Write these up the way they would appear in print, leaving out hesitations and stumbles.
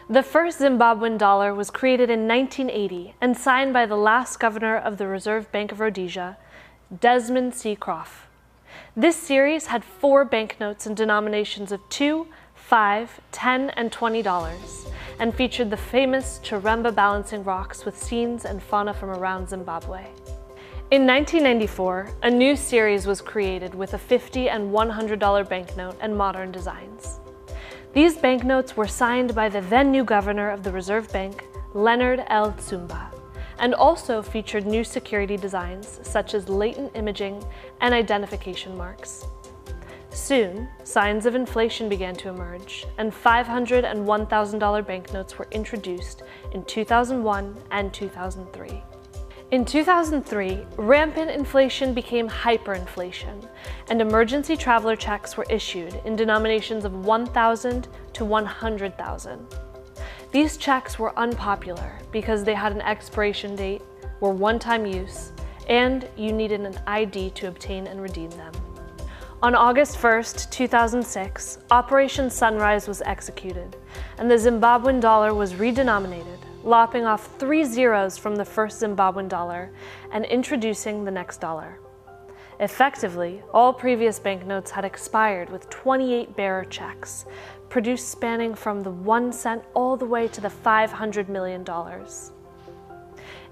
The first Zimbabwean dollar was created in 1980 and signed by the last governor of the Reserve Bank of Rhodesia, Desmond C. Croft. This series had 4 banknotes in denominations of $2, $5, $10, and $20, and featured the famous Chiremba balancing rocks with scenes and fauna from around Zimbabwe. In 1994, a new series was created with a $50 and $100 banknote and modern designs. These banknotes were signed by the then new governor of the Reserve Bank, Leonard L. Tsumba, and also featured new security designs such as latent imaging and identification marks. Soon, signs of inflation began to emerge, and $500 and $1,000 banknotes were introduced in 2001 and 2003. In 2003, rampant inflation became hyperinflation, and emergency traveler checks were issued in denominations of 1,000 to 100,000. These checks were unpopular because they had an expiration date, were one-time use, and you needed an ID to obtain and redeem them. On August 1, 2006, Operation Sunrise was executed, and the Zimbabwean dollar was redenominated, lopping off 3 zeros from the first Zimbabwean dollar and introducing the next dollar. Effectively, all previous banknotes had expired with 28 bearer checks, produced spanning from the 1 cent all the way to the $500 million.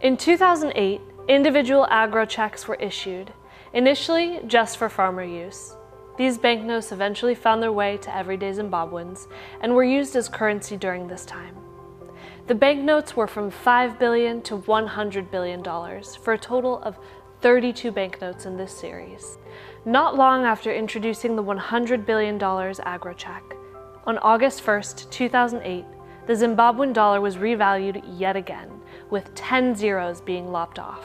In 2008, individual agro checks were issued, initially just for farmer use. These banknotes eventually found their way to everyday Zimbabweans and were used as currency during this time. The banknotes were from $5 billion to $100 billion, for a total of 32 banknotes in this series. Not long after introducing the $100 billion agro check, on August 1, 2008, the Zimbabwean dollar was revalued yet again, with 10 zeros being lopped off.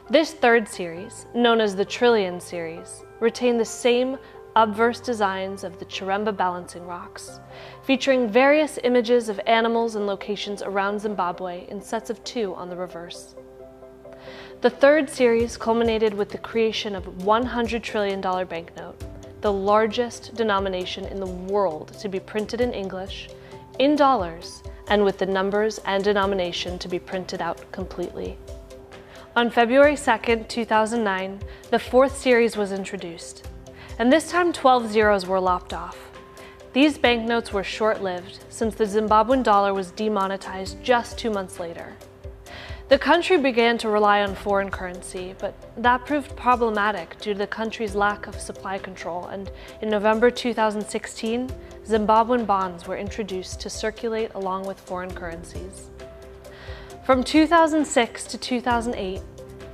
This third series, known as the Trillion series, retained the same obverse designs of the Chiremba balancing rocks, featuring various images of animals and locations around Zimbabwe in sets of 2 on the reverse. The third series culminated with the creation of $100 trillion banknote, the largest denomination in the world to be printed in English, in dollars, and with the numbers and denomination to be printed out completely. On February 2, 2009, the 4th series was introduced, and this time 12 zeros were lopped off. These banknotes were short-lived since the Zimbabwean dollar was demonetized just 2 months later. The country began to rely on foreign currency, but that proved problematic due to the country's lack of supply control, and in November 2016, Zimbabwean bonds were introduced to circulate along with foreign currencies. From 2006 to 2008,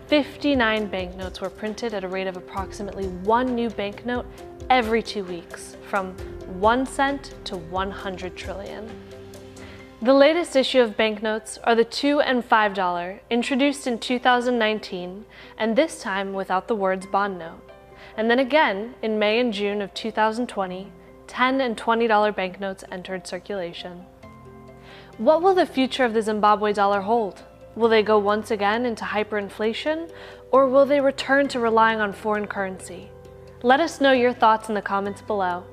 59 banknotes were printed at a rate of approximately 1 new banknote every 2 weeks, from 1 cent to 100 trillion. The latest issue of banknotes are the $2 and $5, introduced in 2019, and this time without the words bond note. And then again, in May and June of 2020, $10 and $20 banknotes entered circulation. What will the future of the Zimbabwe dollar hold? Will they go once again into hyperinflation, or will they return to relying on foreign currency? Let us know your thoughts in the comments below.